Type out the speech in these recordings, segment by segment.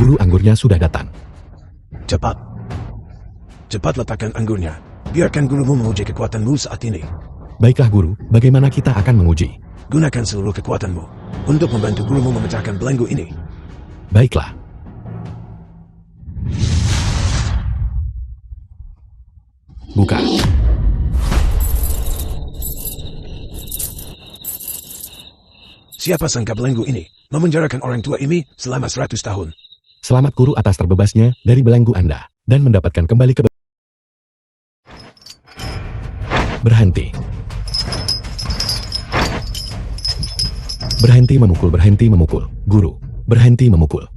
Guru anggurnya sudah datang. Cepat. Cepat letakkan anggurnya. Biarkan gurumu menguji kekuatanmu saat ini. Baiklah guru, bagaimana kita akan menguji? Gunakan seluruh kekuatanmu untuk membantu gurumu memecahkan belenggu ini. Baiklah. Buka. Siapa sangka belenggu ini memenjarakan orang tua ini selama 100 tahun. Selamat guru atas terbebasnya dari belenggu Anda dan mendapatkan kembali Berhenti. Berhenti memukul. Guru, berhenti memukul.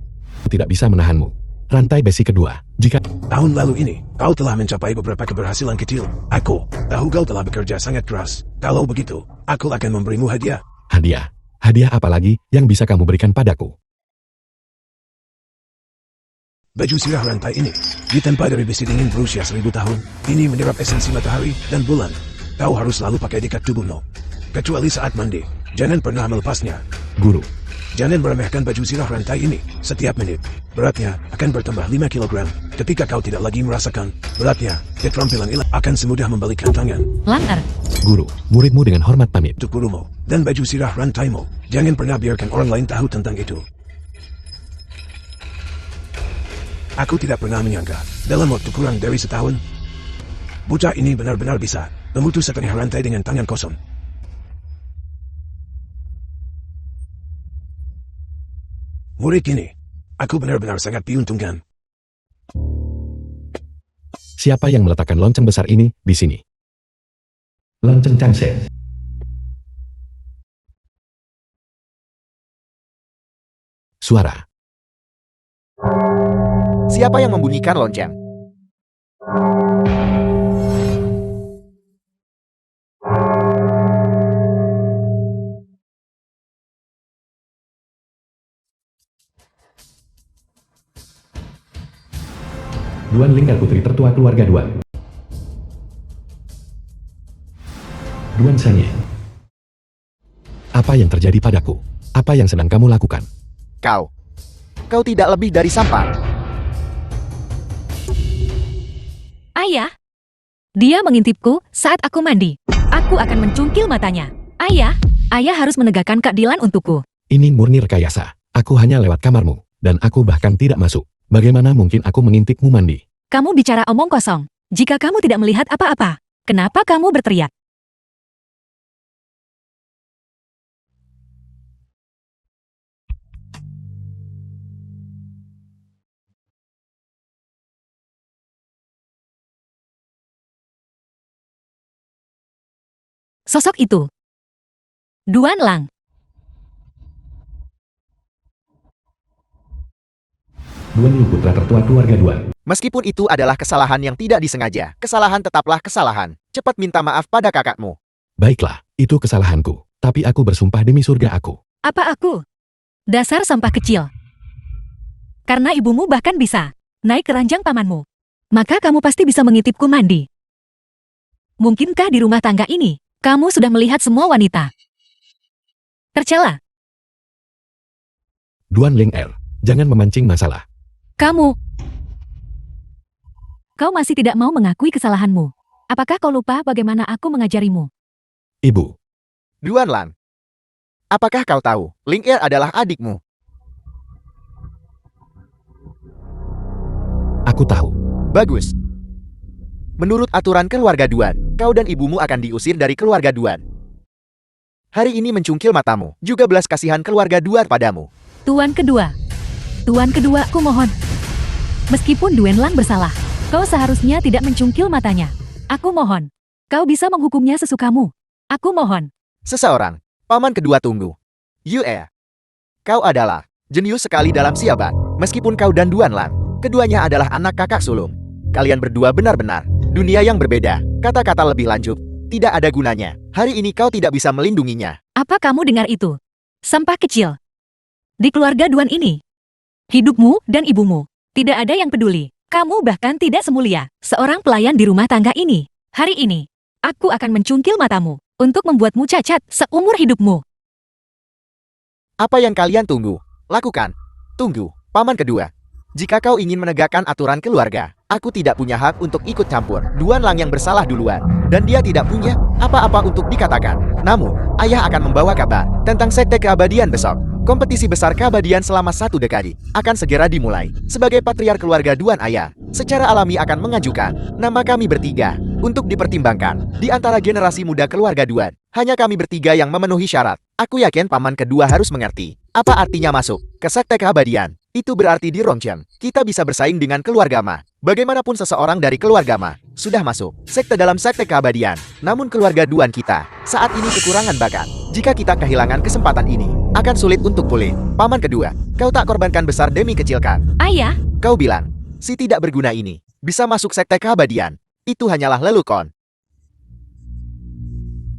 Tidak bisa menahanmu. Rantai besi kedua. Jika Tahun lalu ini, kau telah mencapai beberapa keberhasilan kecil. Aku tahu kau telah bekerja sangat keras. Kalau begitu, aku akan memberimu hadiah. hadiah. Hadiah apa lagi yang bisa kamu berikan padaku? Baju sirah rantai ini ditempa dari besi dingin berusia 1000 tahun. Ini menyerap esensi matahari dan bulan. Kau harus selalu pakai di dekat tubuhmu. Kecuali saat mandi. Jangan pernah melepasnya. Guru, Jangan meremehkan baju sirah rantai ini. Setiap menit, beratnya akan bertambah 5 kg. Ketika kau tidak lagi merasakan beratnya, keterampilan ini akan semudah membalikan tangan. Langgar. guru, muridmu dengan hormat pamit. Untuk gurumu dan baju sirah rantaimu, jangan pernah biarkan orang lain tahu tentang itu. Aku tidak pernah menyangka, dalam waktu kurang dari setahun, bocah ini benar-benar bisa memutus setengah rantai dengan tangan kosong. Murid ini, aku benar-benar sangat diuntungkan. Siapa yang meletakkan lonceng besar ini di sini? Lonceng Changse. Suara. Siapa yang membunyikan lonceng? Duan Lingkar putri tertua keluarga Duan. Duan Sanye. Apa yang terjadi padaku? Apa yang sedang kamu lakukan? Kau tidak lebih dari sampah. Ayah. Dia mengintipku saat aku mandi. Aku akan mencungkil matanya. Ayah harus menegakkan keadilan untukku. Ini murni rekayasa. Aku hanya lewat kamarmu, dan aku bahkan tidak masuk. Bagaimana mungkin aku mengintipmu mandi? Kamu bicara omong kosong. Jika kamu tidak melihat apa-apa, kenapa kamu berteriak? Sosok itu. Duan Lang. Duan Yu putra tertua keluarga Duan. Meskipun itu adalah kesalahan yang tidak disengaja, kesalahan tetaplah kesalahan. Cepat minta maaf pada kakakmu. Baiklah, itu kesalahanku. Tapi aku bersumpah demi surga aku. Apa aku? Dasar sampah kecil. Karena ibumu bahkan bisa naik ke ranjang pamanmu. Maka kamu pasti bisa mengintipku mandi. Mungkinkah di rumah tangga ini, kamu sudah melihat semua wanita? Tercela. Duan Ling Er, jangan memancing masalah. Kau masih tidak mau mengakui kesalahanmu. Apakah kau lupa bagaimana aku mengajarimu? Ibu, Duan Lang. Apakah kau tahu, Ling Er adalah adikmu? aku tahu. Bagus. Menurut aturan keluarga Duan, kau dan ibumu akan diusir dari keluarga Duan. Hari ini mencungkil matamu, juga belas kasihan keluarga Duan padamu. Tuan kedua, aku mohon. Meskipun Duan Lang bersalah, kau seharusnya tidak mencungkil matanya. Aku mohon. Kau bisa menghukumnya sesukamu. Aku mohon. Seseorang, paman kedua tunggu. Yue. Kau adalah jenius sekali dalam siabat. Meskipun kau dan Duan Lang, keduanya adalah anak kakak sulung. Kalian berdua benar-benar dunia yang berbeda. Kata-kata lebih lanjut, tidak ada gunanya. Hari ini kau tidak bisa melindunginya. Apa kamu dengar itu? Sampah kecil. Di keluarga Duan ini, hidupmu dan ibumu, tidak ada yang peduli. Kamu bahkan tidak semulia seorang pelayan di rumah tangga ini. Hari ini, aku akan mencungkil matamu untuk membuatmu cacat seumur hidupmu. Apa yang kalian tunggu? Lakukan. Tunggu, paman kedua. Jika kau ingin menegakkan aturan keluarga, aku tidak punya hak untuk ikut campur. Duan Lang yang bersalah duluan, dan dia tidak punya apa-apa untuk dikatakan. Namun, ayah akan membawa kabar tentang sekte keabadian besok. Kompetisi besar keabadian selama 1 dekade akan segera dimulai. Sebagai patriark keluarga Duan Ayah, secara alami akan mengajukan nama kami bertiga untuk dipertimbangkan. Di antara generasi muda keluarga Duan, hanya kami bertiga yang memenuhi syarat. Aku yakin paman kedua harus mengerti apa artinya masuk ke sekte keabadian. Itu berarti di Rongcheng, kita bisa bersaing dengan keluarga Ma. Bagaimanapun seseorang dari keluarga Ma sudah masuk sekte dalam sekte keabadian. Namun keluarga Duan kita saat ini kekurangan bakat. Jika kita kehilangan kesempatan ini, akan sulit untuk pulih. Paman kedua, kau tak korbankan besar demi kecilkan. Ayah, Kau bilang, si tidak berguna ini bisa masuk sekte keabadian. Itu hanyalah lelukon.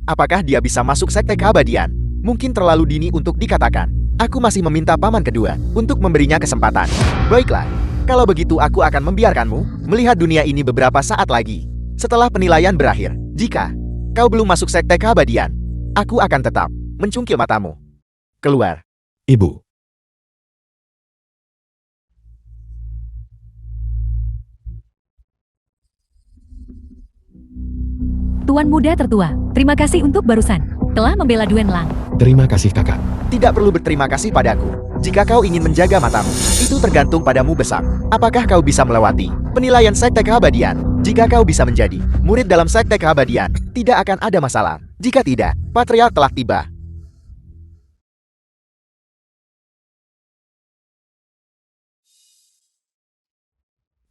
Apakah dia bisa masuk sekte keabadian? Mungkin terlalu dini untuk dikatakan. Aku masih meminta paman kedua untuk memberinya kesempatan. Baiklah, kalau begitu aku akan membiarkanmu melihat dunia ini beberapa saat lagi. Setelah penilaian berakhir, jika kau belum masuk sekte keabadian, aku akan tetap mencungkil matamu. Keluar. Ibu. Tuan muda tertua, terima kasih untuk barusan. Telah membela Duan Lang. Terima kasih kakak. Tidak perlu berterima kasih padaku. Jika kau ingin menjaga matamu, itu tergantung padamu besar. Apakah kau bisa melewati penilaian sekte keabadian? Jika kau bisa menjadi murid dalam sekte keabadian, tidak akan ada masalah. Jika tidak, patriark telah tiba.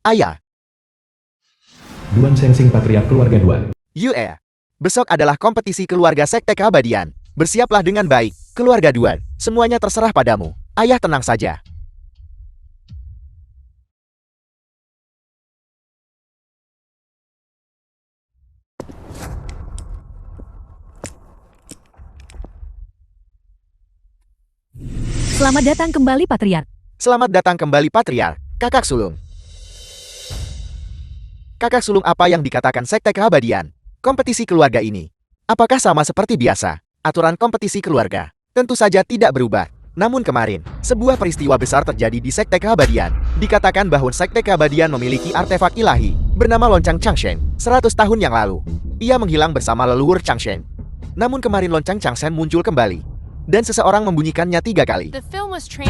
Ayah, Duan Sengsing Patriark Keluarga Duan. Yue. Besok adalah kompetisi keluarga sekte keabadian. Bersiaplah dengan baik, keluarga Duan. Semuanya terserah padamu. Ayah tenang saja. Selamat datang kembali Patriark. Selamat datang kembali patriark, kakak sulung. Kakak sulung, apa yang dikatakan sekte keabadian? Kompetisi keluarga ini, apakah sama seperti biasa? Aturan kompetisi keluarga tentu saja tidak berubah. Namun kemarin, sebuah peristiwa besar terjadi di sekte keabadian. Dikatakan bahwa sekte keabadian memiliki artefak ilahi bernama lonceng Changshen. 100 tahun yang lalu, ia menghilang bersama leluhur Changshen. Namun kemarin lonceng Changshen muncul kembali, dan seseorang membunyikannya 3 kali.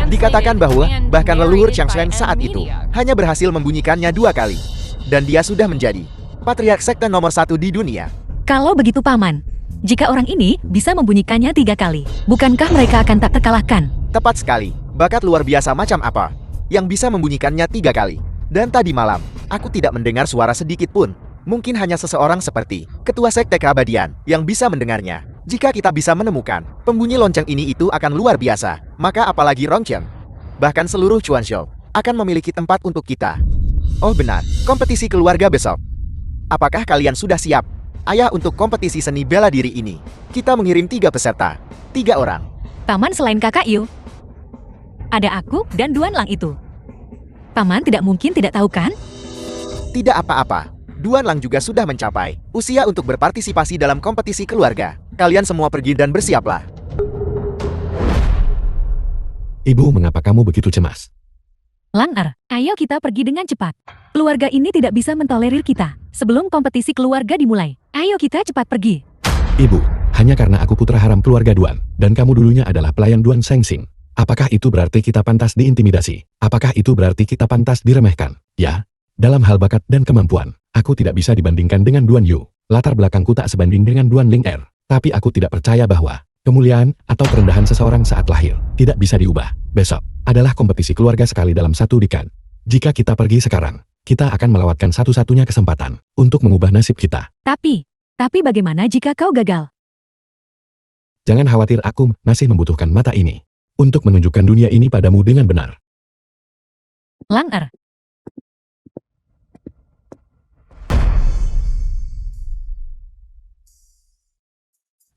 Dikatakan bahwa bahkan leluhur Changshen saat itu hanya berhasil membunyikannya 2 kali. Dan dia sudah menjadi patriark sekte nomor 1 di dunia. Kalau begitu Paman, jika orang ini bisa membunyikannya 3 kali, bukankah mereka akan tak terkalahkan? Tepat sekali. Bakat luar biasa macam apa yang bisa membunyikannya 3 kali? Dan tadi malam, aku tidak mendengar suara sedikit pun. Mungkin hanya seseorang seperti ketua sekte keabadian yang bisa mendengarnya. Jika kita bisa menemukan pembunyi lonceng ini, itu akan luar biasa. Maka apalagi Rongcheng, bahkan seluruh Chuanzhou akan memiliki tempat untuk kita. Oh benar, kompetisi keluarga besok. Apakah kalian sudah siap, ayah, untuk kompetisi seni bela diri ini? Kita mengirim 3 peserta, 3 orang. Paman, selain kakak Yu, ada aku dan Duan Lang itu. Paman tidak mungkin tidak tahu kan? Tidak apa-apa. Duan Lang juga sudah mencapai usia untuk berpartisipasi dalam kompetisi keluarga. Kalian semua pergi dan bersiaplah. Ibu, mengapa kamu begitu cemas? Lang-er, ayo kita pergi dengan cepat. Keluarga ini tidak bisa mentolerir kita. Sebelum kompetisi keluarga dimulai, ayo kita cepat pergi. Ibu, hanya karena aku putra haram keluarga Duan, dan kamu dulunya adalah pelayan Duan Sengsing. Apakah itu berarti kita pantas diintimidasi? Apakah itu berarti kita pantas diremehkan? Ya, dalam hal bakat dan kemampuan, aku tidak bisa dibandingkan dengan Duan Yu. Latar belakangku tak sebanding dengan Duan Ling Er. Tapi aku tidak percaya bahwa kemuliaan atau kerendahan seseorang saat lahir tidak bisa diubah. Besok adalah kompetisi keluarga sekali dalam 1 dekade. Jika kita pergi sekarang, kita akan melewatkan satu-satunya kesempatan untuk mengubah nasib kita. Tapi bagaimana jika kau gagal? Jangan khawatir, aku masih membutuhkan mata ini untuk menunjukkan dunia ini padamu dengan benar. Lang-er,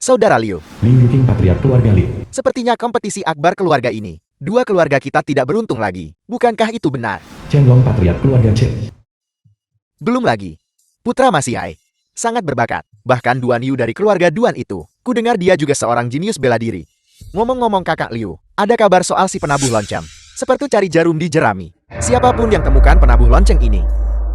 Saudara Liu, Liu Yuking, Patriark Keluarga Liu. sepertinya kompetisi akbar keluarga ini, 2 keluarga kita tidak beruntung lagi. Bukankah itu benar? Chen Long, Patriark Keluarga Chen. Belum lagi, putra Masiai sangat berbakat. Bahkan Duan Yu dari keluarga Duan itu, kudengar dia juga seorang jenius bela diri. Ngomong-ngomong kakak Liu, ada kabar soal si penabuh lonceng Seperti cari jarum di jerami. Siapapun yang temukan penabuh lonceng ini,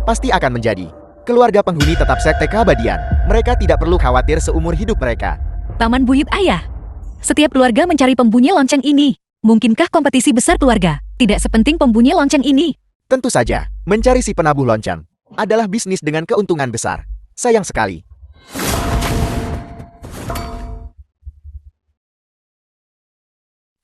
pasti akan menjadi keluarga penghuni tetap sekte keabadian. Mereka tidak perlu khawatir seumur hidup mereka. Paman Buyut Ayah. Setiap keluarga mencari pembunyi lonceng ini. Mungkinkah kompetisi besar keluarga tidak sepenting pembunyi lonceng ini? Tentu saja, mencari si penabuh lonceng adalah bisnis dengan keuntungan besar. Sayang sekali.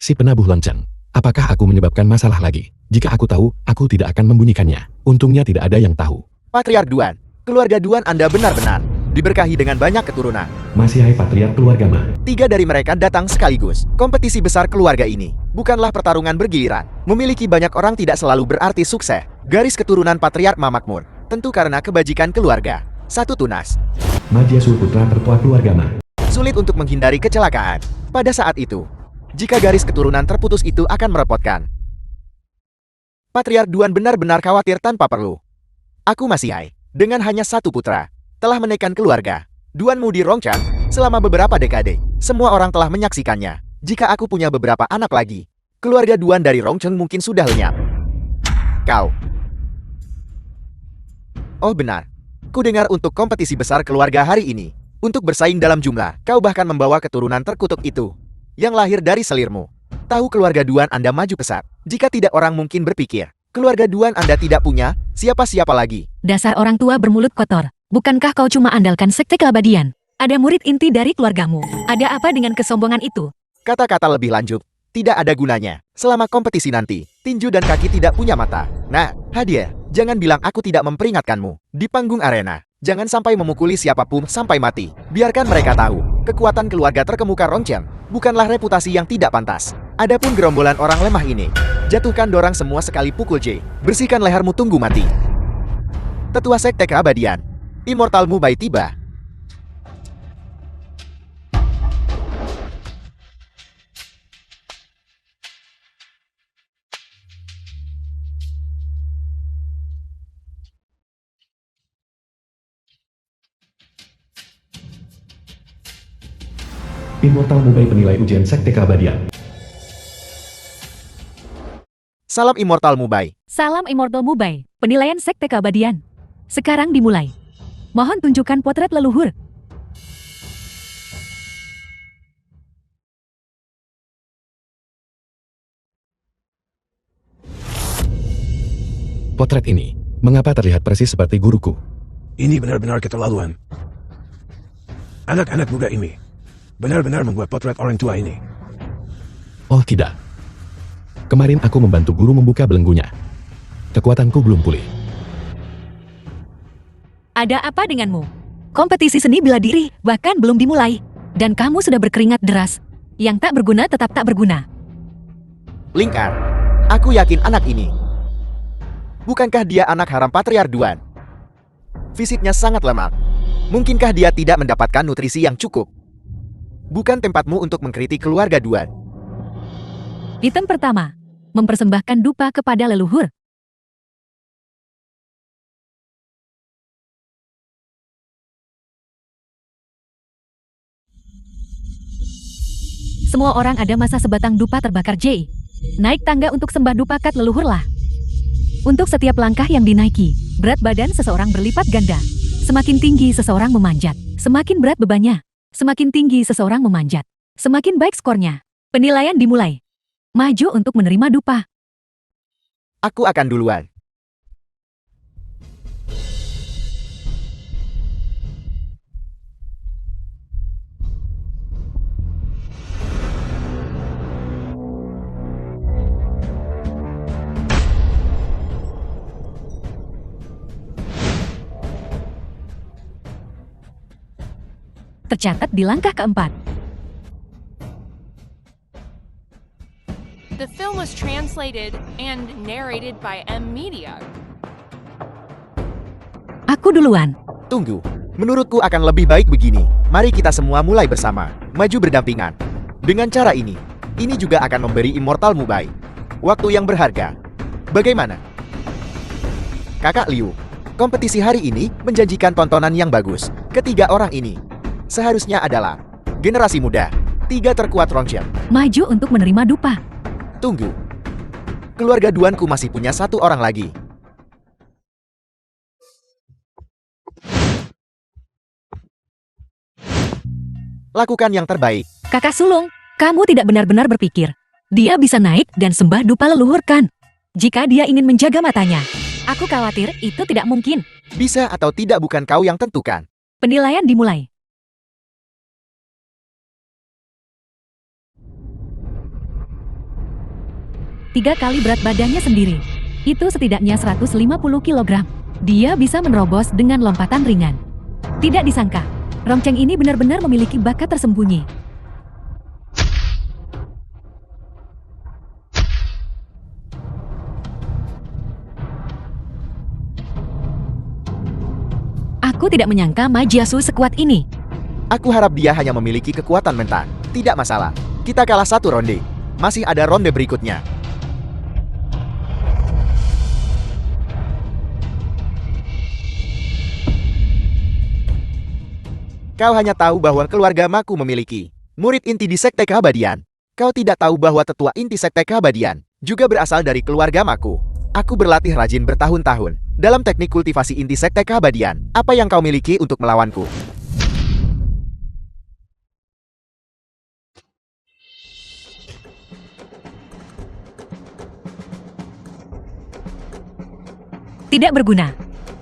Si penabuh lonceng. Apakah aku menyebabkan masalah lagi? Jika aku tahu, aku tidak akan membunyikannya. Untungnya tidak ada yang tahu. Patriark Duan, keluarga Duan Anda benar-benar diberkahi dengan banyak keturunan. Masih hai patriark keluarga Ma. 3 dari mereka datang sekaligus. Kompetisi besar keluarga ini bukanlah pertarungan bergiliran. Memiliki banyak orang tidak selalu berarti sukses. Garis keturunan Patriark Ma makmur, tentu karena kebajikan keluarga. Satu tunas. Majiasul putra tertua keluarga Ma. Sulit untuk menghindari kecelakaan. Pada saat itu, jika garis keturunan terputus itu akan merepotkan. Patriark Duan benar-benar khawatir tanpa perlu. Aku masih hai, dengan hanya 1 putra, telah menekan keluarga. Duanmu di Rongchang, selama beberapa dekade, semua orang telah menyaksikannya. Jika aku punya beberapa anak lagi, keluarga Duan dari Rongcheng mungkin sudah lenyap. Kau. Oh benar. Ku dengar untuk kompetisi besar keluarga hari ini. Untuk bersaing dalam jumlah, kau bahkan membawa keturunan terkutuk itu, yang lahir dari selirmu. Tahu keluarga Duan Anda maju pesat. Jika tidak orang mungkin berpikir, keluarga Duan Anda tidak punya siapa-siapa lagi. Dasar orang tua bermulut kotor. Bukankah kau cuma andalkan sekte keabadian? Ada murid inti dari keluargamu. Ada apa dengan kesombongan itu? Kata-kata lebih lanjut tidak ada gunanya. Selama kompetisi nanti, tinju dan kaki tidak punya mata. Nah, hadiah, jangan bilang aku tidak memperingatkanmu. Di panggung arena, jangan sampai memukuli siapapun sampai mati. Biarkan mereka tahu, kekuatan keluarga terkemuka Rongcheng bukanlah reputasi yang tidak pantas. Adapun gerombolan orang lemah ini, jatuhkan dorang semua sekali pukul J. Bersihkan lehermu tunggu mati. Tetua Sekte Keabadian, Immortal Mubai tiba. Immortal Mubai penilai ujian sekte keabadian. Salam Immortal Mubai. Salam Immortal Mubai, penilaian sekte keabadian. Sekarang dimulai. Mohon tunjukkan potret leluhur. Potret ini, mengapa terlihat persis seperti guruku? Ini benar-benar keterlaluan. Anak-anak muda ini benar-benar membuat potret orang tua ini. Oh tidak. Kemarin aku membantu guru membuka belenggunya. Kekuatanku belum pulih. Ada apa denganmu? Kompetisi seni bela diri bahkan belum dimulai. Dan kamu sudah berkeringat deras. Yang tak berguna tetap tak berguna. Lingkar, aku yakin anak ini. Bukankah dia anak haram Patriark Duan? Fisiknya sangat lemah. Mungkinkah dia tidak mendapatkan nutrisi yang cukup? Bukan tempatmu untuk mengkritik keluarga Duan. Item pertama, mempersembahkan dupa kepada leluhur. Semua orang ada masa sebatang dupa terbakar J. Naik tangga untuk sembah dupa kat leluhurlah. Untuk setiap langkah yang dinaiki, berat badan seseorang berlipat ganda. Semakin tinggi seseorang memanjat, semakin berat bebannya. Semakin tinggi seseorang memanjat, semakin baik skornya. Penilaian dimulai. Maju untuk menerima dupa. Aku akan duluan. Tercatat di langkah keempat. The film was translated and narrated by M Media. Aku duluan. Tunggu, menurutku akan lebih baik begini. Mari kita semua mulai bersama, maju berdampingan. Dengan cara ini juga akan memberi Immortal Mubai waktu yang berharga. Bagaimana? Kakak Liu, kompetisi hari ini menjanjikan tontonan yang bagus. Ketiga orang ini seharusnya adalah generasi muda, 3 terkuat Rongcheng. Maju untuk menerima dupa. Tunggu. Keluarga Duanku masih punya satu orang lagi. Lakukan yang terbaik. Kakak sulung, kamu tidak benar-benar berpikir. Dia bisa naik dan sembah dupa leluhurkan. Jika dia ingin menjaga matanya. Aku khawatir itu tidak mungkin. Bisa atau tidak bukan kau yang tentukan. Penilaian dimulai. Tiga kali berat badannya sendiri. Itu setidaknya 150 kg. Dia bisa menerobos dengan lompatan ringan. Tidak disangka, Rongcheng ini benar-benar memiliki bakat tersembunyi. Aku tidak menyangka Ma Jiasu sekuat ini. Aku harap dia hanya memiliki kekuatan mental. Tidak masalah. Kita kalah satu ronde. Masih ada ronde berikutnya. Kau hanya tahu bahwa keluarga Maku memiliki murid inti di Sekte Keabadian. Kau tidak tahu bahwa tetua inti Sekte Keabadian juga berasal dari keluarga Maku. Aku berlatih rajin bertahun-tahun dalam teknik kultivasi inti Sekte Keabadian. Apa yang kau miliki untuk melawanku? Tidak berguna.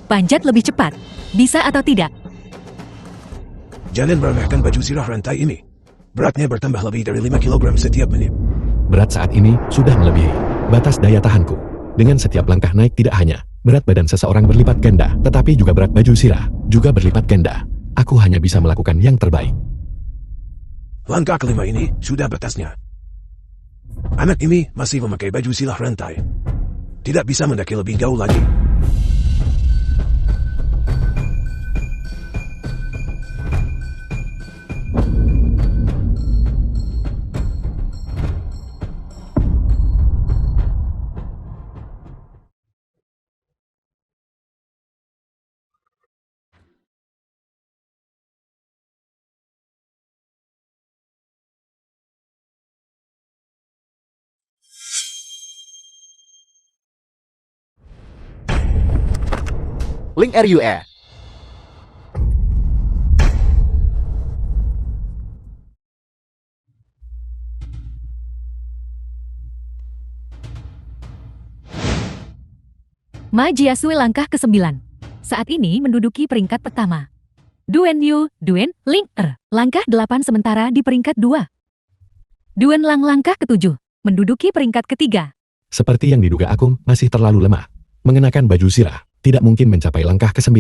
Panjat lebih cepat. Bisa atau tidak? Jangan meremehkan baju zirah rantai ini. Beratnya bertambah lebih dari 5 kg setiap menit. Berat saat ini sudah melebihi batas daya tahanku. Dengan setiap langkah naik tidak hanya berat badan seseorang berlipat ganda, tetapi juga berat baju sirah juga berlipat ganda. Aku hanya bisa melakukan yang terbaik. Langkah kelima ini sudah batasnya. Anak ini masih memakai baju silah rantai. Tidak bisa mendaki lebih jauh lagi. Link RUE. Ma Jiasu langkah ke-9. Saat ini menduduki peringkat pertama. Duan Yu, Duan, Ling Er, langkah 8 sementara di peringkat 2. Duan Lang langkah ke-7, menduduki peringkat ketiga. Seperti yang diduga aku masih terlalu lemah. Mengenakan baju sirah tidak mungkin mencapai langkah ke-9.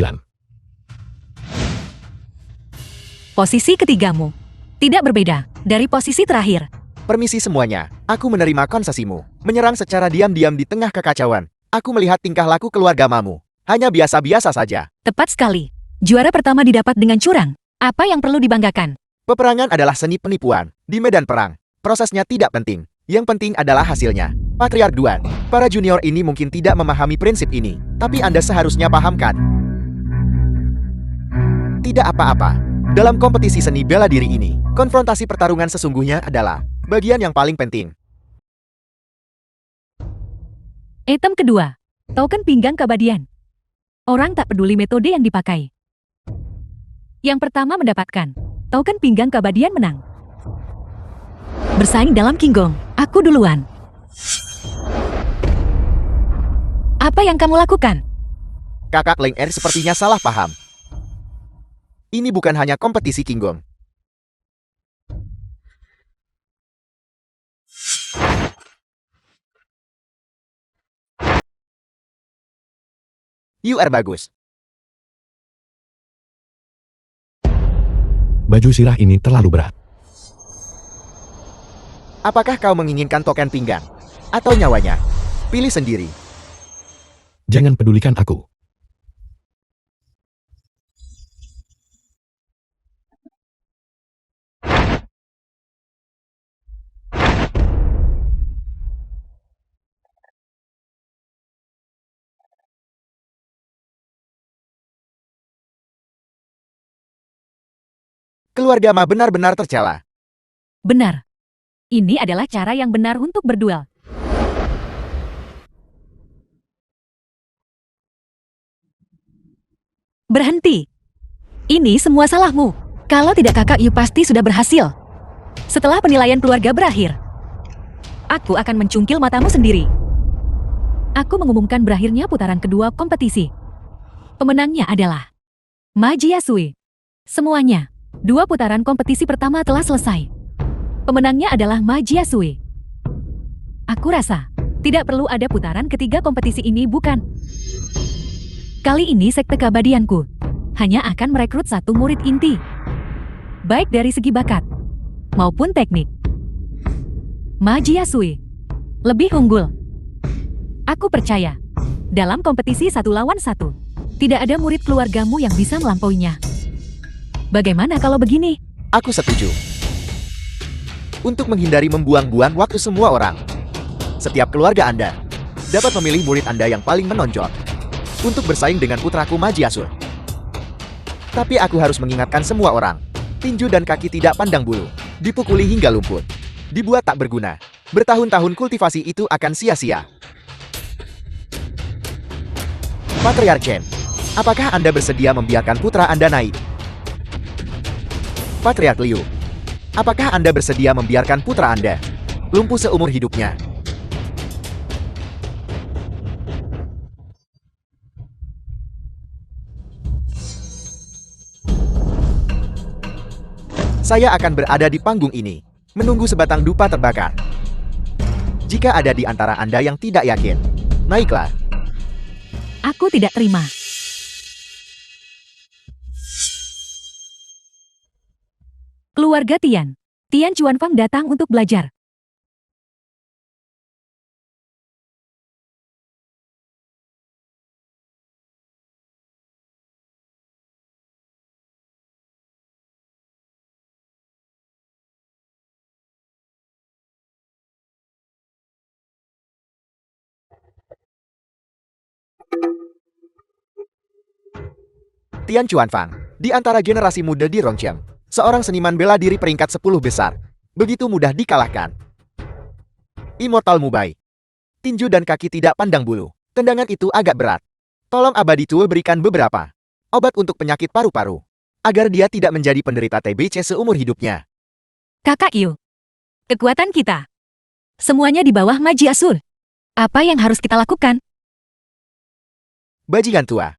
Posisi ketigamu tidak berbeda dari posisi terakhir. Permisi semuanya, aku menerima konsesimu. Menyerang secara diam-diam di tengah kekacauan. Aku melihat tingkah laku keluarga Mamu. Hanya biasa-biasa saja. Tepat sekali. Juara pertama didapat dengan curang. Apa yang perlu dibanggakan? Peperangan adalah seni penipuan. Di medan perang, prosesnya tidak penting. Yang penting adalah hasilnya. Patriark Duan, para junior ini mungkin tidak memahami prinsip ini. Tapi Anda seharusnya pahamkan. Tidak apa-apa. Dalam kompetisi seni bela diri ini, konfrontasi pertarungan sesungguhnya adalah bagian yang paling penting. Item kedua, token pinggang keabadian. Orang tak peduli metode yang dipakai. Yang pertama mendapatkan token pinggang keabadian menang. Bersaing dalam Kinggong, aku duluan. Apa yang kamu lakukan? Kakak Leng Er sepertinya salah paham. Ini bukan hanya kompetisi Kinggong. UR bagus. Baju sirah ini terlalu berat. Apakah kau menginginkan token pinggang? Atau nyawanya? Pilih sendiri. Jangan pedulikan aku. Keluarga Ma benar-benar tercela. Benar. Ini adalah cara yang benar untuk berduel. Berhenti. Ini semua salahmu. Kalau tidak kakak Yu pasti sudah berhasil. Setelah penilaian keluarga berakhir, aku akan mencungkil matamu sendiri. Aku mengumumkan berakhirnya putaran kedua kompetisi. Pemenangnya adalah Ma Jiasui. Semuanya, 2 putaran kompetisi pertama telah selesai. Pemenangnya adalah Ma Jiasui. Aku rasa tidak perlu ada putaran ketiga kompetisi ini, bukan? Kali ini sekte keabadianku hanya akan merekrut 1 murid inti. Baik dari segi bakat maupun teknik. Ma Jiasui lebih unggul. Aku percaya, dalam kompetisi 1 lawan 1, tidak ada murid keluargamu yang bisa melampauinya. Bagaimana kalau begini? Aku setuju. Untuk menghindari membuang-buang waktu semua orang, setiap keluarga Anda dapat memilih murid Anda yang paling menonjol untuk bersaing dengan putraku Ma Jiasul. Tapi aku harus mengingatkan semua orang, tinju dan kaki tidak pandang bulu, dipukuli hingga lumpuh, dibuat tak berguna. Bertahun-tahun kultivasi itu akan sia-sia. Patriarch Chen, apakah Anda bersedia membiarkan putra Anda naik? Patriarch Liu, apakah Anda bersedia membiarkan putra Anda lumpuh seumur hidupnya? Saya akan berada di panggung ini, menunggu sebatang dupa terbakar. Jika ada di antara Anda yang tidak yakin, naiklah. Aku tidak terima. Keluarga Tian. Tian Chuanfang datang untuk belajar. Tian Chuanfang, di antara generasi muda di Rongcheng, seorang seniman bela diri peringkat 10 besar, begitu mudah dikalahkan. Immortal Mubai. Tinju dan kaki tidak pandang bulu. Tendangan itu agak berat. Tolong Abadi Tool berikan beberapa obat untuk penyakit paru-paru, agar dia tidak menjadi penderita TBC seumur hidupnya. Kakak Yu. Kekuatan kita. Semuanya di bawah Ma Jiasul. Apa yang harus kita lakukan? Bajingan tua.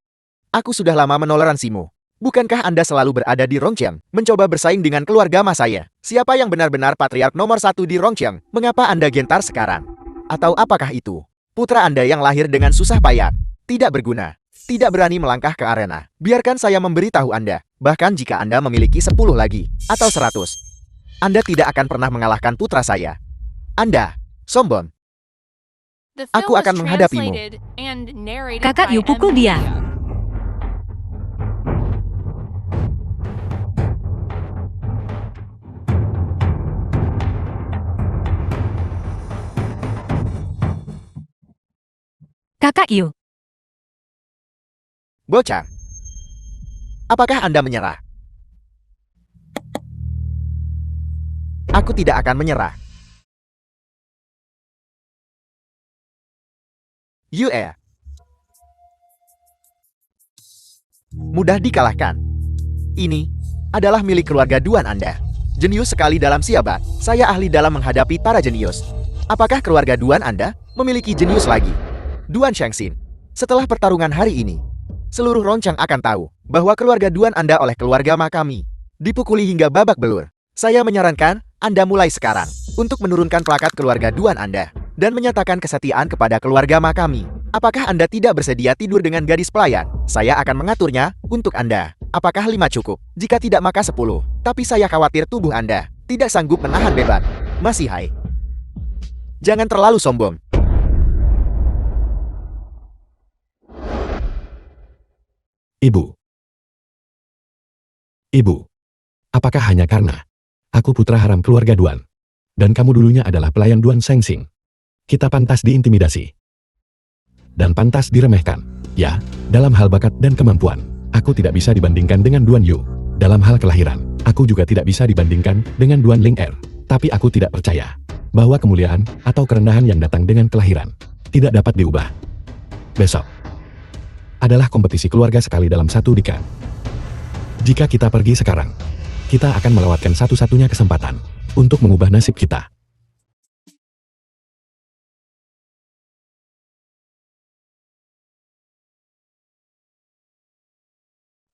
Aku sudah lama menoleransimu. Bukankah Anda selalu berada di Rongcheng, mencoba bersaing dengan keluarga mas saya? Siapa yang benar-benar patriark nomor 1 di Rongcheng? Mengapa Anda gentar sekarang? Atau apakah itu putra Anda yang lahir dengan susah payah, tidak berguna, tidak berani melangkah ke arena? Biarkan saya memberitahu Anda, bahkan jika Anda memiliki 10 lagi, atau 100, Anda tidak akan pernah mengalahkan putra saya. Anda sombong. The Aku film was akan menghadapimu. translated and narrated Kakak by Yu, pukul M. dia. Kakak Yu. Bocah. Apakah Anda menyerah? Aku tidak akan menyerah. Yue. Mudah dikalahkan. Ini adalah milik keluarga Duan Anda. Jenius sekali dalam siabat. Saya ahli dalam menghadapi para jenius. Apakah keluarga Duan Anda memiliki jenius lagi? Duan Shangxin. Setelah pertarungan hari ini, seluruh Rongcheng akan tahu bahwa keluarga Duan Anda oleh keluarga Ma kami dipukuli hingga babak belur. Saya menyarankan Anda mulai sekarang untuk menurunkan plakat keluarga Duan Anda dan menyatakan kesetiaan kepada keluarga Ma kami. Apakah Anda tidak bersedia tidur dengan gadis pelayan? Saya akan mengaturnya untuk Anda. Apakah 5 cukup? Jika tidak maka 10. Tapi saya khawatir tubuh Anda tidak sanggup menahan beban. Masih hai. Jangan terlalu sombong. Ibu, apakah hanya karena aku putra haram keluarga Duan, dan kamu dulunya adalah pelayan Duan Shengxing, kita pantas diintimidasi dan pantas diremehkan? Ya, dalam hal bakat dan kemampuan, aku tidak bisa dibandingkan dengan Duan Yu. Dalam hal kelahiran, aku juga tidak bisa dibandingkan dengan Duan Ling Er. Tapi aku tidak percaya bahwa kemuliaan atau kerendahan yang datang dengan kelahiran tidak dapat diubah. Besok, adalah kompetisi keluarga sekali dalam satu dekade. Jika kita pergi sekarang, kita akan melewatkan satu-satunya kesempatan untuk mengubah nasib kita.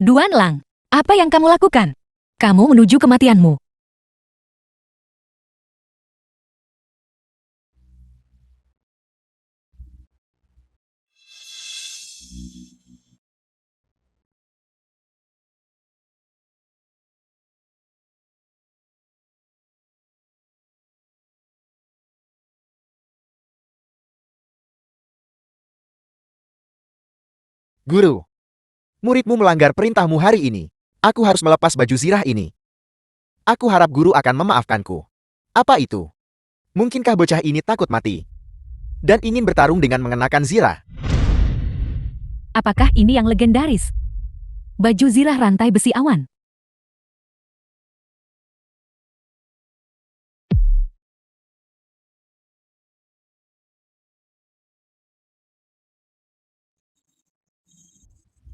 Duan Lang, apa yang kamu lakukan? Kamu menuju kematianmu. Guru, muridmu melanggar perintahmu hari ini. Aku harus melepas baju zirah ini. Aku harap guru akan memaafkanku. Apa itu? Mungkinkah bocah ini takut mati? Dan ingin bertarung dengan mengenakan zirah? Apakah ini yang legendaris? Baju zirah rantai besi awan.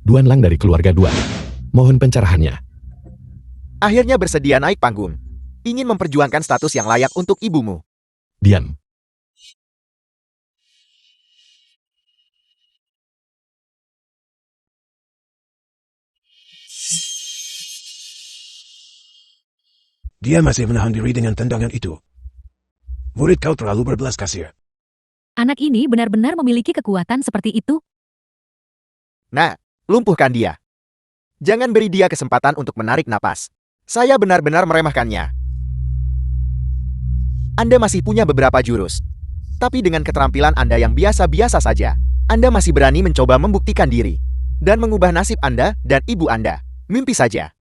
Duan Lang dari keluarga Duan. Mohon pencerahannya. Akhirnya bersedia naik panggung. Ingin memperjuangkan status yang layak untuk ibumu. Diam. Dia masih menahan diri dengan tendangan itu. Murid kau terlalu berbelas kasih. Anak ini benar-benar memiliki kekuatan seperti itu? Nah, lumpuhkan dia. Jangan beri dia kesempatan untuk menarik napas. Saya benar-benar meremehkannya. Anda masih punya beberapa jurus. Tapi dengan keterampilan Anda yang biasa-biasa saja, Anda masih berani mencoba membuktikan diri. Dan mengubah nasib Anda dan ibu Anda. Mimpi saja.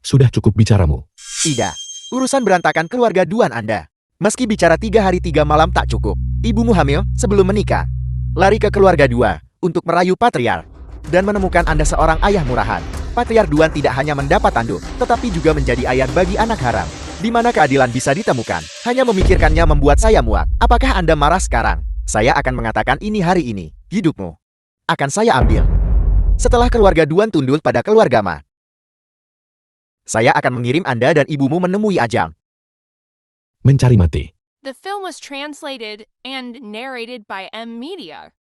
Sudah cukup bicaramu. Tidak. Urusan berantakan keluarga Duan Anda. Meski bicara 3 hari 3 malam tak cukup. Ibumu hamil sebelum menikah. Lari ke keluarga Dua untuk merayu Patriar. Dan menemukan Anda seorang ayah murahan. Patriar Duan tidak hanya mendapat tanduk, tetapi juga menjadi ayah bagi anak haram. Di mana keadilan bisa ditemukan? Hanya memikirkannya membuat saya muak. Apakah Anda marah sekarang? Saya akan mengatakan ini hari ini. Hidupmu akan saya ambil. Setelah keluarga Duan tunduk pada keluarga Ma, saya akan mengirim Anda dan ibumu menemui Ajang. Mencari mati. The film was translated and narrated by M Media.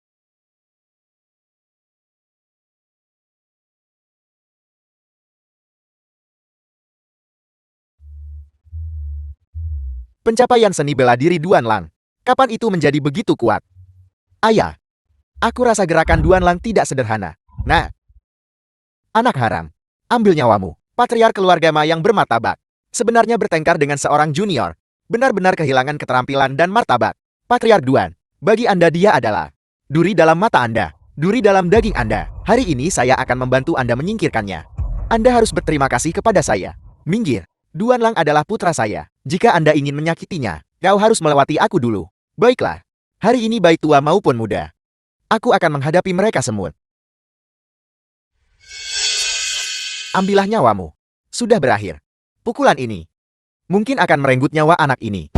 Pencapaian seni bela diri Duan Lang. Kapan itu menjadi begitu kuat? Ayah, aku rasa gerakan Duan Lang tidak sederhana. Nah, anak haram, ambil nyawamu. Patriar keluarga Ma yang bermartabat. Sebenarnya bertengkar dengan seorang junior. Benar-benar kehilangan keterampilan dan martabat. Patriar Duan, bagi Anda dia adalah duri dalam mata Anda, duri dalam daging Anda. Hari ini saya akan membantu Anda menyingkirkannya. Anda harus berterima kasih kepada saya. Minggir. Duan Lang adalah putra saya. Jika Anda ingin menyakitinya, kau harus melewati aku dulu. Baiklah. Hari ini baik tua maupun muda. Aku akan menghadapi mereka semua. Ambillah nyawamu. Sudah berakhir. Pukulan ini mungkin akan merenggut nyawa anak ini.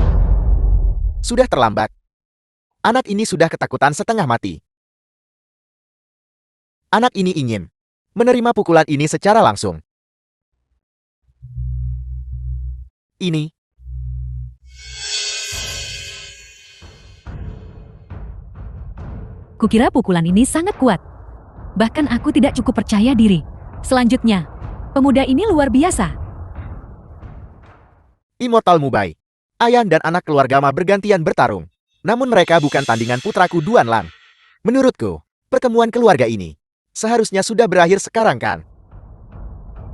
Sudah terlambat. Anak ini sudah ketakutan setengah mati. Anak ini ingin menerima pukulan ini secara langsung. Ini. Kukira pukulan ini sangat kuat. Bahkan aku tidak cukup percaya diri. Selanjutnya, pemuda ini luar biasa. Immortal Mubai. Ayah dan anak keluarga Ma bergantian bertarung. Namun mereka bukan tandingan putraku Duan Lang. Menurutku, pertemuan keluarga ini seharusnya sudah berakhir sekarang kan?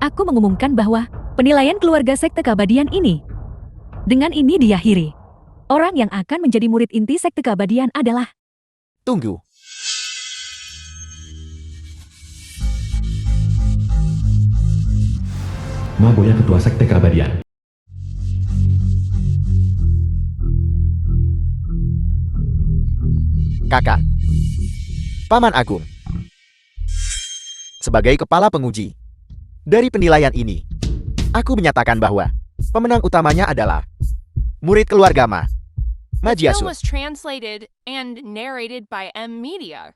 Aku mengumumkan bahwa penilaian keluarga sekte keabadian ini dengan ini diakhiri. Orang yang akan menjadi murid inti sekte keabadian adalah... Tunggu. Ma Boya ketua sekte keabadian. Kakak. Paman Agung. Sebagai kepala penguji, dari penilaian ini, aku menyatakan bahwa pemenang utamanya adalah murid keluarga Ma, The film Majiasu. was translated and narrated by M Media.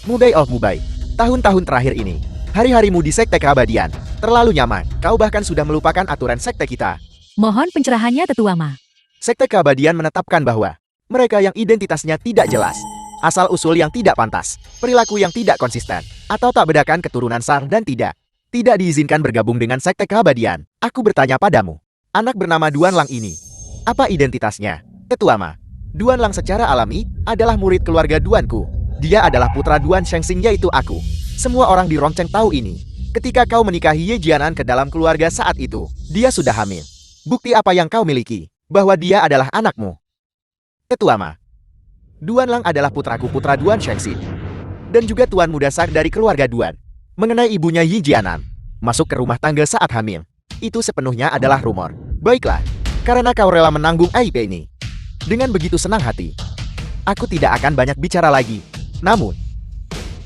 Mubai of Mubai. Tahun-tahun terakhir ini, hari-harimu di Sekte Keabadian terlalu nyaman. Kau bahkan sudah melupakan aturan sekte kita. Mohon pencerahannya Tetua Ma. Sekte Keabadian menetapkan bahwa mereka yang identitasnya tidak jelas, asal-usul yang tidak pantas, perilaku yang tidak konsisten, atau tak bedakan keturunan Sar dan tidak diizinkan bergabung dengan Sekte Keabadian. Aku bertanya padamu, anak bernama Duan Lang ini, apa identitasnya? Tetua Ma, Duan Lang secara alami adalah murid keluarga Duanku. Dia adalah putra Duan Shengxing, yaitu aku. Semua orang di Rongcheng tahu ini. Ketika kau menikahi Ye Jianan ke dalam keluarga saat itu, dia sudah hamil. Bukti apa yang kau miliki bahwa dia adalah anakmu? Tetua Ma, Duan Lang adalah putraku, putra Duan Shengxing, dan juga tuan muda Sak dari keluarga Duan. Mengenai ibunya Ye Jianan masuk ke rumah tangga saat hamil, itu sepenuhnya adalah rumor. Baiklah, karena kau rela menanggung aib ini dengan begitu senang hati, aku tidak akan banyak bicara lagi. Namun,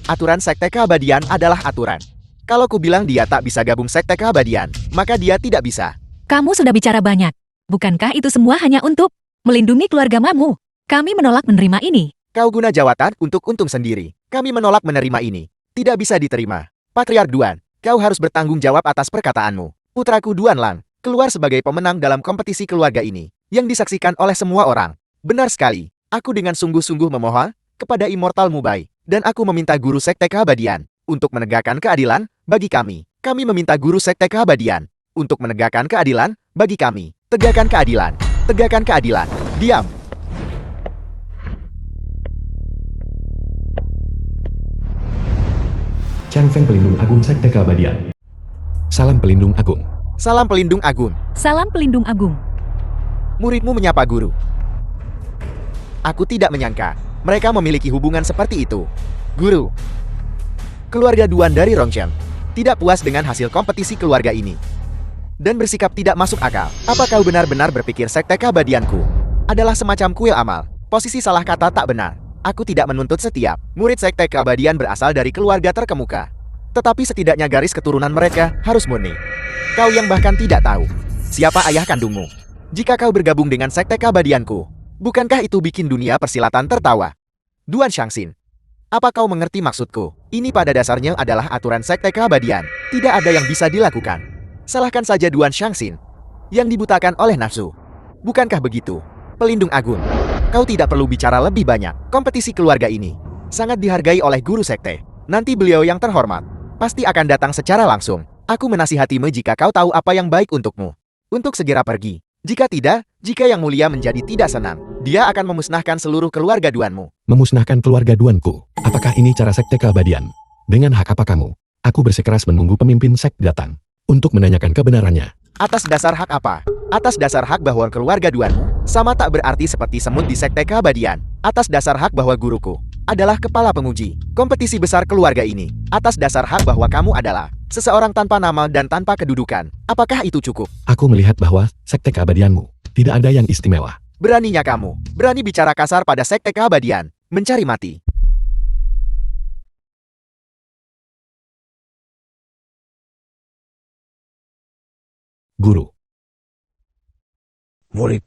aturan Sekte Keabadian adalah aturan. Kalau ku bilang dia tak bisa gabung Sekte Keabadian, maka dia tidak bisa. Kamu sudah bicara banyak. Bukankah itu semua hanya untuk melindungi keluarga Mamu? Kami menolak menerima ini. Kau guna jawatan untuk untung sendiri. Kami menolak menerima ini. Tidak bisa diterima. Patriark Duan, kau harus bertanggung jawab atas perkataanmu. Putraku Duan Lang keluar sebagai pemenang dalam kompetisi keluarga ini yang disaksikan oleh semua orang. Benar sekali. Aku dengan sungguh-sungguh memohon kepada Immortal Mubai, dan aku meminta guru Sekte Keabadian untuk menegakkan keadilan bagi kami. Kami meminta guru Sekte Keabadian untuk menegakkan keadilan bagi kami. Tegakkan keadilan. Tegakkan keadilan. Diam. Chang Feng, Pelindung Agung Sekte Keabadian. Salam Pelindung Agung. Salam Pelindung Agung. Salam Pelindung Agung. Muridmu menyapa guru. Aku tidak menyangka mereka memiliki hubungan seperti itu. Guru, keluarga Duan dari Rongcheng tidak puas dengan hasil kompetisi keluarga ini dan bersikap tidak masuk akal. Apa kau benar-benar berpikir Sekte Keabadianku adalah semacam kuil amal? Posisi salah kata tak benar. Aku tidak menuntut setiap murid Sekte Keabadian berasal dari keluarga terkemuka. Tetapi setidaknya garis keturunan mereka harus murni. Kau yang bahkan tidak tahu siapa ayah kandungmu. Jika kau bergabung dengan Sekte Keabadianku, bukankah itu bikin dunia persilatan tertawa? Duan Shangxin, apa kau mengerti maksudku? Ini pada dasarnya adalah aturan Sekte Keabadian. Tidak ada yang bisa dilakukan. Salahkan saja Duan Shangxin yang dibutakan oleh nafsu. Bukankah begitu? Pelindung Agung, kau tidak perlu bicara lebih banyak. Kompetisi keluarga ini sangat dihargai oleh guru sekte. Nanti beliau yang terhormat pasti akan datang secara langsung. Aku menasihatimu jika kau tahu apa yang baik untukmu, untuk segera pergi. Jika tidak, jika yang mulia menjadi tidak senang, dia akan memusnahkan seluruh keluarga Duanmu. Memusnahkan keluarga Duanku. Apakah ini cara Sekte Keabadian? Dengan hak apa kamu? Aku bersikeras menunggu pemimpin sekte datang untuk menanyakan kebenarannya. Atas dasar hak apa? Atas dasar hak bahwa keluarga Duanmu sama tak berarti seperti semut di Sekte Keabadian. Atas dasar hak bahwa guruku adalah kepala penguji kompetisi besar keluarga ini. Atas dasar hak bahwa kamu adalah seseorang tanpa nama dan tanpa kedudukan. Apakah itu cukup? Aku melihat bahwa Sekte Keabadianmu tidak ada yang istimewa. Beraninya kamu berani bicara kasar pada Sekte Keabadian. Mencari mati. Guru. Murid.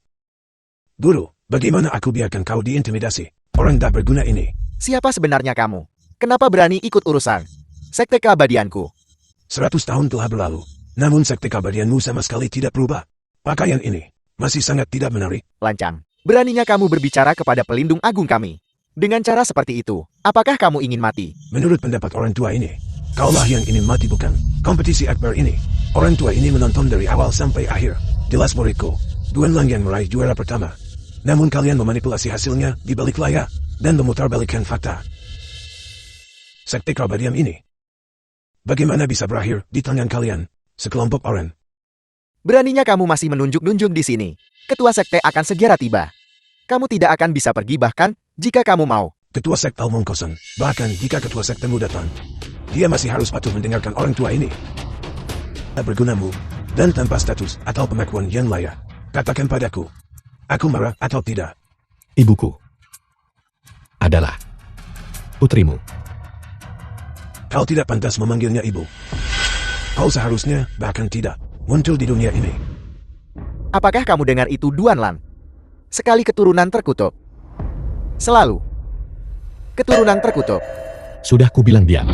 Guru, bagaimana aku biarkan kau diintimidasi? Orang tak berguna ini. Siapa sebenarnya kamu? Kenapa berani ikut urusan Sekte Keabadianku? 100 tahun telah berlalu, namun Sekte Keabadianmu sama sekali tidak berubah. Pakaian ini masih sangat tidak menarik. Lancang. Beraninya kamu berbicara kepada pelindung agung kami dengan cara seperti itu. Apakah kamu ingin mati? Menurut pendapat orang tua ini, kaulah yang ingin mati, bukan kompetisi akbar ini. Orang tua ini menonton dari awal sampai akhir. Jelas muridku, Duan Lang yang meraih juara pertama. Namun kalian memanipulasi hasilnya di balik layar dan memutarbalikkan fakta. Sekte Keabadian ini bagaimana bisa berakhir di tangan kalian, sekelompok orang? Beraninya kamu masih menunjuk-nunjuk di sini. Ketua sekte akan segera tiba. Kamu tidak akan bisa pergi bahkan jika kamu mau. Ketua sekte omong kosong. Bahkan jika ketua sektemu datang, dia masih harus patuh mendengarkan orang tua ini. Tak bergunamu dan tanpa status atau pengakuan yang layak. Katakan padaku, aku marah atau tidak? Ibuku adalah putrimu. Kau tidak pantas memanggilnya ibu. Kau seharusnya bahkan tidak muncul di dunia ini. Apakah kamu dengar itu, Duan Lang? Sekali keturunan terkutuk. Selalu keturunan terkutuk. Sudah kubilang diam.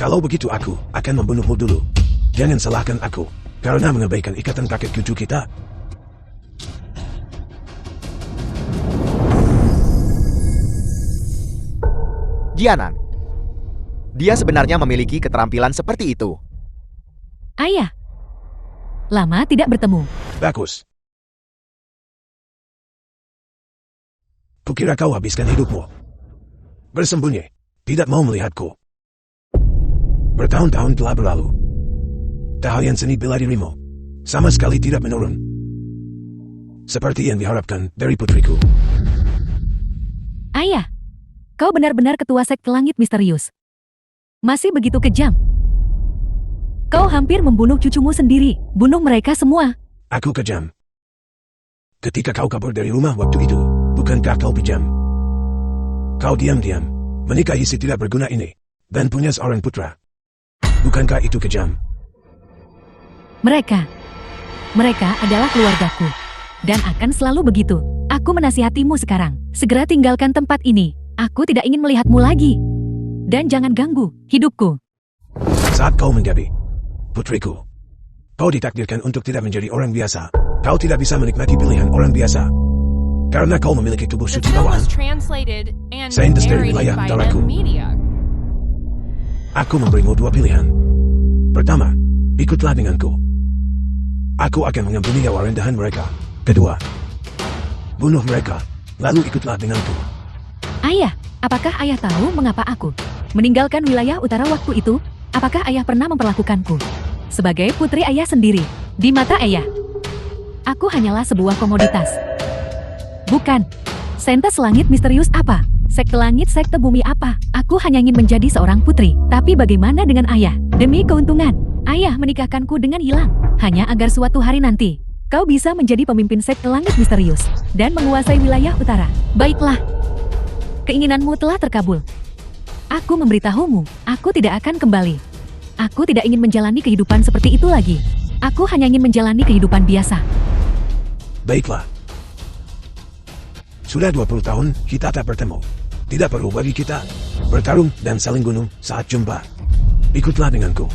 Kalau begitu aku akan membunuhmu dulu. Jangan salahkan aku, karena mengabaikan ikatan kakek cucu kita. Jianan. Dia sebenarnya memiliki keterampilan seperti itu. Ayah. Lama tidak bertemu. Bagus. Kukira kau habiskan hidupmu bersembunyi, tidak mau melihatku. Bertahun-tahun telah berlalu. Keahlian seni bela dirimu sama sekali tidak menurun, seperti yang diharapkan dari putriku. Ayah. Kau benar-benar ketua sekte langit misterius. Masih begitu kejam. Kau hampir membunuh cucumu sendiri. Bunuh mereka semua. Aku kejam. Ketika kau kabur dari rumah waktu itu, bukankah kau bijam? Kau diam-diam menikahi si tidak berguna ini, dan punya seorang putra. Bukankah itu kejam? Mereka adalah keluargaku. Dan akan selalu begitu. Aku menasihatimu sekarang. Segera tinggalkan tempat ini. Aku tidak ingin melihatmu lagi. Dan jangan ganggu hidupku. Saat kau menjadi putriku, kau ditakdirkan untuk tidak menjadi orang biasa. Kau tidak bisa menikmati pilihan orang biasa, karena kau memiliki tubuh The suci film bawahan. was translated and Saintes dari narrated wilayah by utaraku. M Media. Aku memberimu dua pilihan. Pertama, ikutlah denganku. Aku akan mengampuni nyawa rendahan mereka. Kedua, bunuh mereka, lalu ikutlah denganku. Ayah, apakah ayah tahu mengapa aku meninggalkan wilayah utara waktu itu? Apakah ayah pernah memperlakukanku sebagai putri ayah sendiri? Di mata ayah, aku hanyalah sebuah komoditas. Bukan. Saintes langit misterius apa? Sekte langit, sekte bumi apa? Aku hanya ingin menjadi seorang putri. Tapi bagaimana dengan ayah? Demi keuntungan, ayah menikahkanku dengan hilang. Hanya agar suatu hari nanti, kau bisa menjadi pemimpin sekte langit misterius dan menguasai wilayah utara. Baiklah. Keinginanmu telah terkabul. Aku memberitahumu, aku tidak akan kembali. Aku tidak ingin menjalani kehidupan seperti itu lagi. Aku hanya ingin menjalani kehidupan biasa. Baiklah. Sudah 20 tahun kita tak bertemu. Tidak perlu bagi kita bertarung dan saling bunuh saat jumpa. Ikutlah denganku.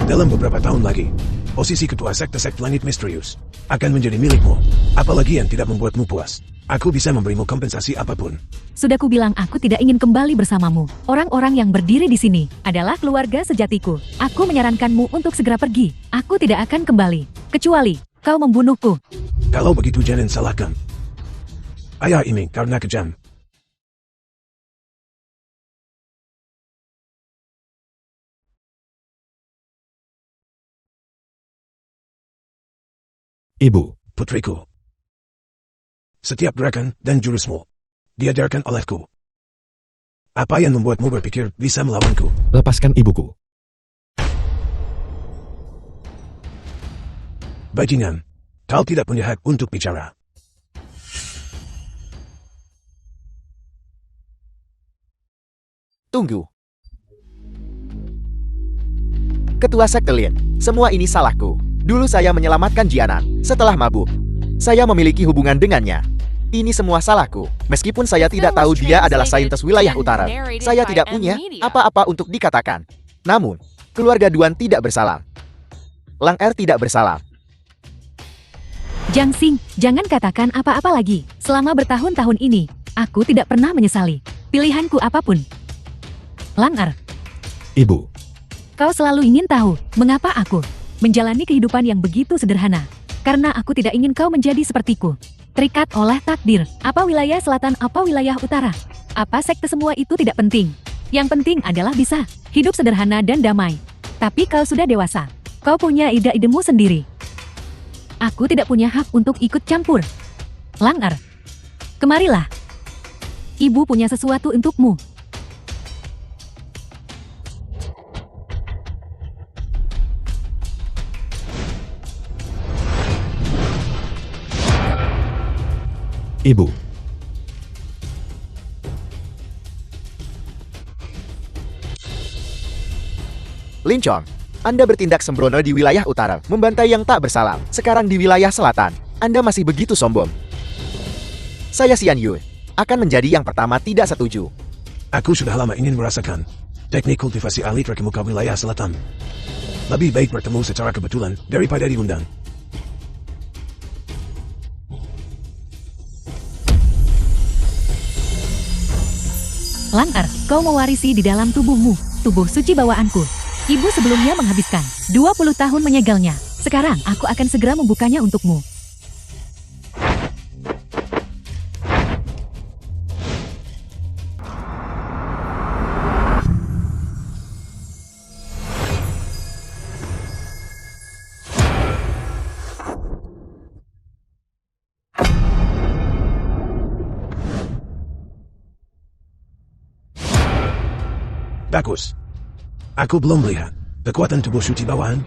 Dalam beberapa tahun lagi, posisi ketua sekte langit misterius akan menjadi milikmu. Apalagi yang tidak membuatmu puas. Aku bisa memberimu kompensasi apapun. Sudah kubilang aku tidak ingin kembali bersamamu. Orang-orang yang berdiri di sini adalah keluarga sejatiku. Aku menyarankanmu untuk segera pergi. Aku tidak akan kembali. Kecuali kau membunuhku. Kalau begitu jangan salahkan ayah ini karena kejam. Ibu, Putriku. Setiap gerakan dan jurusmu diajarkan olehku. Apa yang membuatmu berpikir bisa melawanku? lepaskan ibuku. Bajingan, kau tidak punya hak untuk bicara. Tunggu. Ketua sekte Lin, semua ini salahku. Dulu saya menyelamatkan Jianan setelah mabuk. Saya memiliki hubungan dengannya. Ini semua salahku. Meskipun saya tidak tahu dia adalah saintes wilayah utara, saya tidak punya apa-apa untuk dikatakan. Namun, keluarga Duan tidak bersalah. Lang Er tidak bersalah. Jiang Xing, jangan katakan apa-apa lagi. Selama bertahun-tahun ini, aku tidak pernah menyesali pilihanku apapun. Lang Er, Ibu, kau selalu ingin tahu mengapa aku menjalani kehidupan yang begitu sederhana. Karena aku tidak ingin kau menjadi sepertiku. Terikat oleh takdir. Apa wilayah selatan, apa wilayah utara. Apa sekte, semua itu tidak penting. Yang penting adalah bisa hidup sederhana dan damai. Tapi kau sudah dewasa. Kau punya ide-idemu sendiri. Aku tidak punya hak untuk ikut campur. Lang Er, kemarilah. Ibu punya sesuatu untukmu. Ibu, Lin Chong, Anda bertindak sembrono di wilayah utara, membantai yang tak bersalah. Sekarang di wilayah selatan, Anda masih begitu sombong. Saya Xian Yu, akan menjadi yang pertama tidak setuju. Aku sudah lama ingin merasakan Teknik kultivasi ahli terkemuka wilayah selatan. Lebih baik bertemu secara kebetulan daripada diundang. Langkar, kau mewarisi di dalam tubuhmu, tubuh suci bawaanku. Ibu sebelumnya menghabiskan 20 tahun menyegalnya. Sekarang aku akan segera membukanya untukmu. Bagus. Aku belum melihat kekuatan tubuh suci bawahan.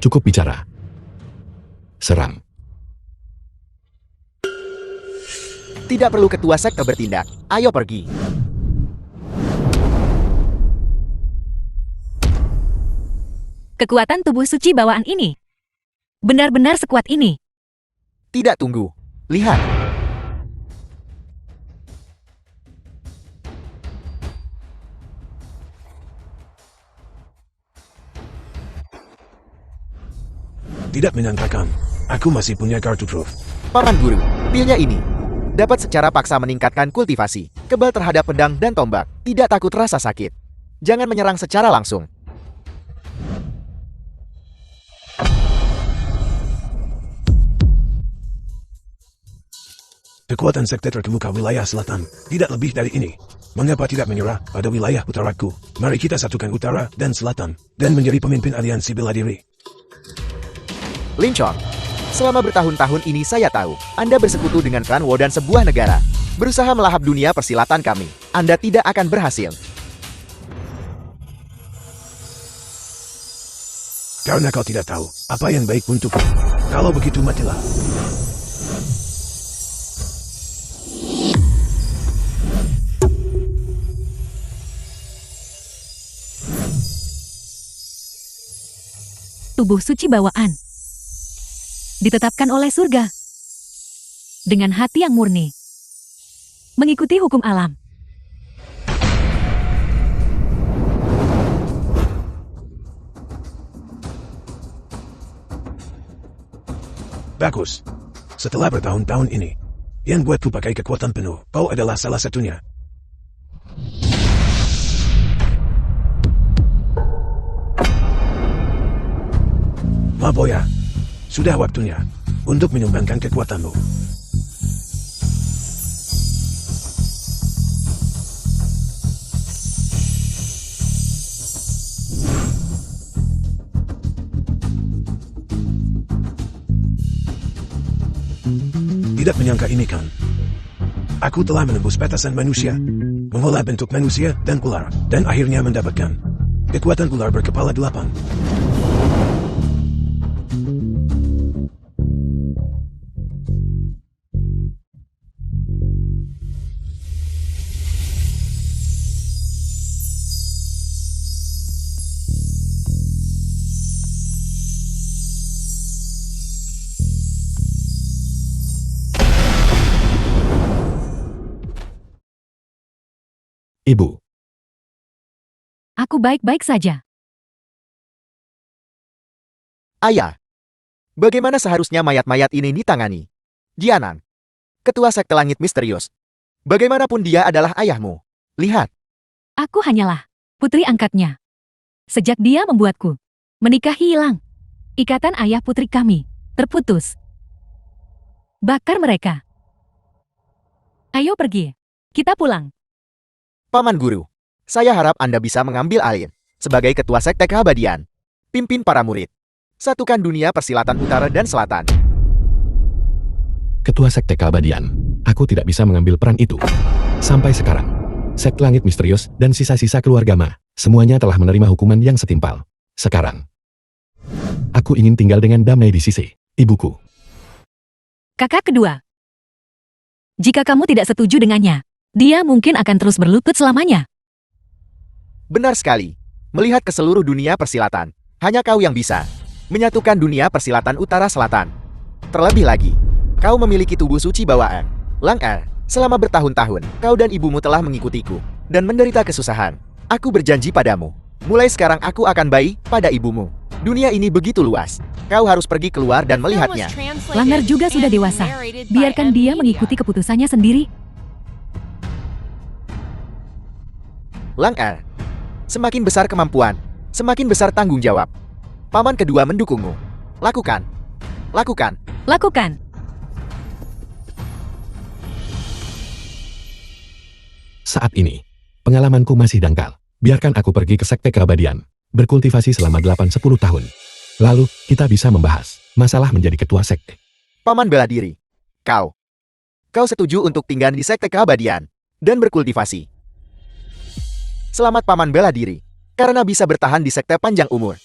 Cukup bicara. Serang. Tidak perlu ketua sekte bertindak. Ayo pergi. Kekuatan tubuh suci bawaan ini benar-benar sekuat ini. Tidak tunggu. Lihat. Tidak menyangkakan. Aku masih punya kartu truf. Paman Guru, pilnya ini. Dapat secara paksa meningkatkan kultivasi, kebal terhadap pedang dan tombak, tidak takut rasa sakit. Jangan menyerang secara langsung. Kekuatan sekte terkemuka wilayah selatan. Tidak lebih dari ini. Mengapa tidak menyerah pada wilayah utaraku? Mari kita satukan utara dan selatan, dan menjadi pemimpin aliansi bela diri. Lincoln, selama bertahun-tahun ini saya tahu, Anda bersekutu dengan klan Wu dan sebuah negara. Berusaha melahap dunia persilatan kami. Anda tidak akan berhasil. Karena kau tidak tahu apa yang baik untukmu. Kalau begitu matilah. Tubuh suci bawaan ditetapkan oleh surga dengan hati yang murni, mengikuti hukum alam. Bagus. Setelah bertahun-tahun ini, yang buatku pakai kekuatan penuh, kau adalah salah satunya. Maboya, sudah waktunya untuk menyumbangkan kekuatanmu. Tidak menyangka ini kan? Aku telah menembus batasan manusia, mengolah bentuk manusia dan ular, dan akhirnya mendapatkan kekuatan ular berkepala 8. Ibu, Aku baik-baik saja. Ayah, bagaimana seharusnya mayat-mayat ini ditangani? Jianan, ketua sekte langit misterius. Bagaimanapun dia adalah ayahmu. Lihat, Aku hanyalah putri angkatnya. Sejak dia membuatku menikah hilang, ikatan ayah putri kami terputus. Bakar mereka. Ayo pergi. Kita pulang. Paman Guru, saya harap Anda bisa mengambil alih. Sebagai ketua sekte keabadian, pimpin para murid. Satukan dunia persilatan utara dan selatan. Ketua Sekte Keabadian, aku tidak bisa mengambil peran itu. Sampai sekarang, Sekte Langit Misterius dan sisa-sisa keluarga Ma, semuanya telah menerima hukuman yang setimpal. Sekarang, aku ingin tinggal dengan damai di sisi ibuku. Kakak kedua. Jika kamu tidak setuju dengannya, dia mungkin akan terus berlutut selamanya. Benar sekali. Melihat ke seluruh dunia persilatan, hanya kau yang bisa menyatukan dunia persilatan utara-selatan. Terlebih lagi, kau memiliki tubuh suci bawaan. Langkar, selama bertahun-tahun, kau dan ibumu telah mengikutiku dan menderita kesusahan. Aku berjanji padamu. Mulai sekarang aku akan baik pada ibumu. Dunia ini begitu luas. Kau harus pergi keluar dan The film was melihatnya. translated Langer juga sudah and dewasa. narrated by Biarkan M dia Media. mengikuti keputusannya sendiri. Langer. Semakin besar kemampuan, semakin besar tanggung jawab. Paman kedua mendukungmu. Lakukan. Lakukan. Lakukan. Saat ini, pengalamanku masih dangkal. Biarkan aku pergi ke sekte keabadian, berkultivasi selama 8-10 tahun. Lalu, kita bisa membahas masalah menjadi ketua sekte. Paman bela diri. Kau setuju untuk tinggal di sekte keabadian dan berkultivasi. Selamat Paman bela diri, karena bisa bertahan di sekte panjang umur.